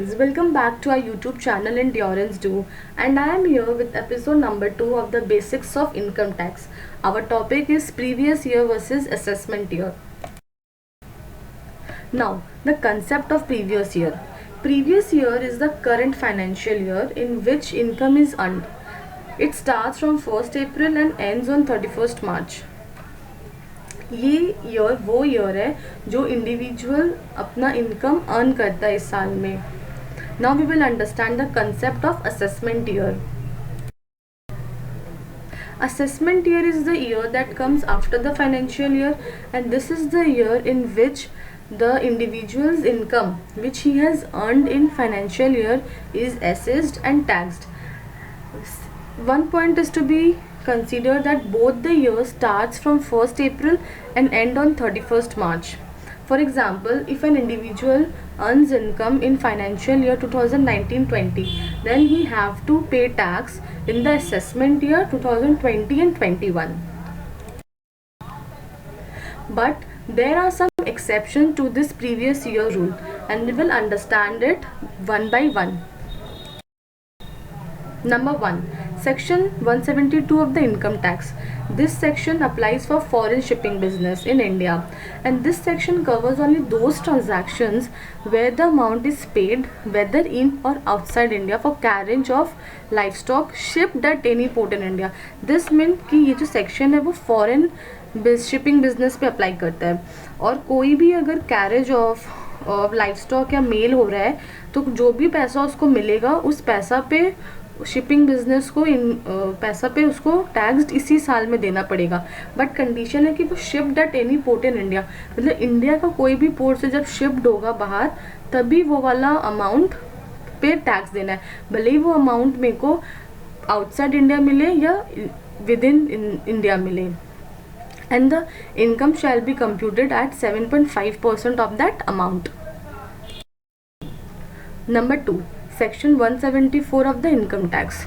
guys, welcome back to our YouTube channel Endurance Do, and I am here with episode number 2 of the basics of income tax. Our topic is previous year versus assessment year. Now, the concept of previous year. Previous year is the current financial year in which income is earned. It starts from 1st April and ends on 31st March. ये year वो year है जो individual अपना income earn करता है इस साल में. Now we will understand the concept of assessment year. Assessment year is the year that comes after the financial year, and this is the year in which the individual's income which he has earned in financial year is assessed and taxed. One point is to be consider that both the years starts from 1st April and end on 31st March. For example, if an individual earns income in financial year 2019-20, then he have to pay tax in the assessment year 2020 and 21. But there are some exceptions to this previous year rule, and we will understand it one by one. Number 1. Section 172 of the income tax. This section applies for foreign shipping business in India, and this section covers only those transactions where the amount is paid whether in or outside India for carriage of livestock shipped at any port in India. This means कि ये जो section है वो foreign shipping business पे apply करता है, और कोई भी अगर कैरेज ऑफ लाइफ स्टॉक या मेल हो रहा है तो जो भी पैसा उसको मिलेगा उस पैसा पे शिपिंग बिजनेस को पैसा पे उसको टैक्स इसी साल में देना पड़ेगा. बट कंडीशन है कि वो shipped at any port in India, मतलब इंडिया का कोई भी पोर्ट से जब शिप्ड होगा बाहर तभी वो वाला अमाउंट पे टैक्स देना है, भले ही वो अमाउंट मेरे को आउटसाइड इंडिया मिले या विद इन इंडिया मिले. And the income shall be computed at 7.5% of that amount. Number 2. Section 174 of the income tax.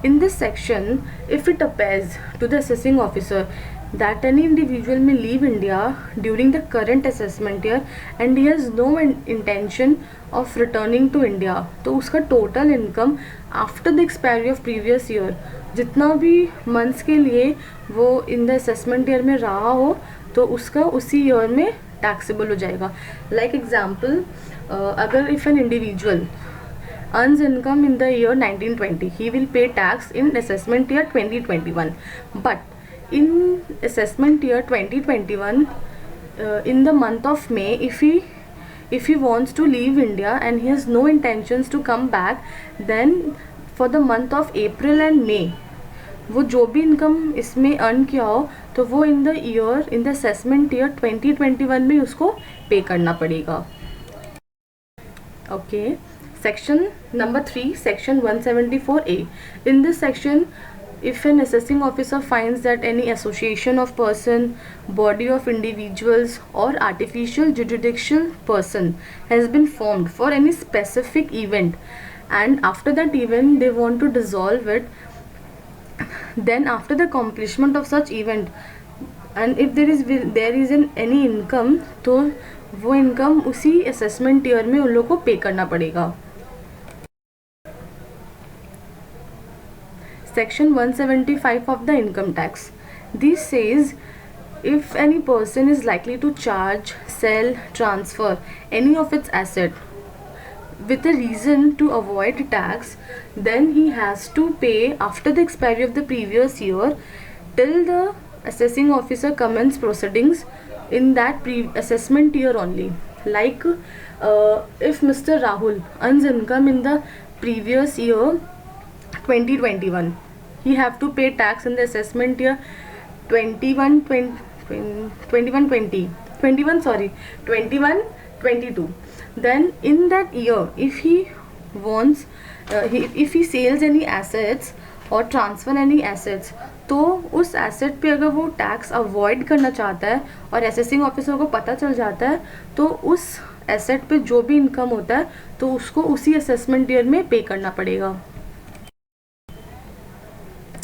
In this section, if it appears to the assessing officer that any individual may leave India during the current assessment year and he has no intention of returning to India, तो उसका total income after the expiry of previous year जितना भी months के लिए वो in the assessment year में रहा हो तो उसका उसी ईयर में टैक्सेबल हो जाएगा. लाइक एग्जाम्पल, अगर if an individual earns income in the year 1920, he will pay tax in assessment year 2021. But in assessment year 2021, in the month of May, if he wants to leave India and he has no intentions to come back, then for the month of April and May वो जो भी income इसमें earn किया हो तो वो in the assessment year 2021 में उसको पे करना पड़ेगा. Okay. Section number 3, section 174A. In this section, if an assessing officer finds that any association of person, body of individuals or artificial jurisdictional person has been formed for any specific event, and after that event they want to dissolve it, then after the accomplishment of such event and if there is any income तो वो income उसी assessment year में उन लोगों को पे करना पड़ेगा. Section 175 of the income tax. This says if any person is likely to charge, sell, transfer any of its asset with a reason to avoid tax, then he has to pay after the expiry of the previous year till the assessing officer commence proceedings in that assessment year only. Like if Mr. Rahul earns income in the previous year 2021, he have to pay tax in the assessment year 21-22. Then in that year, if he wants if he sells any assets or transfer any assets, तो उस asset पे अगर वो tax avoid करना चाहता है और assessing officer को पता चल जाता है तो उस एसेट पे जो भी इनकम होता है तो उसको उसी असेसमेंट ईयर में पे करना पड़ेगा.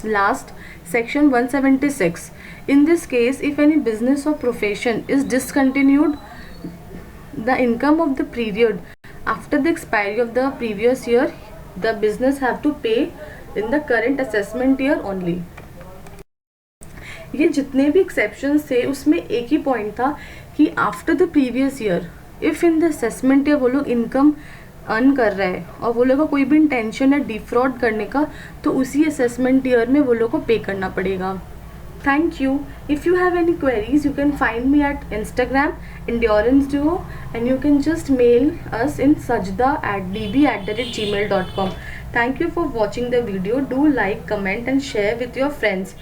Last, section 176. In this case, if any business or profession is discontinued, the income of the period After the expiry of the previous year, the business have to pay in the current assessment year only. ये जितने भी exceptions थे उसमें एक ही point था कि after the previous year if in the assessment year वो लोग इनकम अर्न कर रहे हैं और वो लोग का कोई भी इंटेंशन है डिफ्रॉड करने का, तो उसी असेसमेंट ईयर में वो लोग को पे करना पड़ेगा. Thank you. If you have any queries, you can find me at Instagram Endurance Duo, and you can just mail us in sajda@db@gmail.com. Thank you for watching the video. Do like, comment and share with your friends.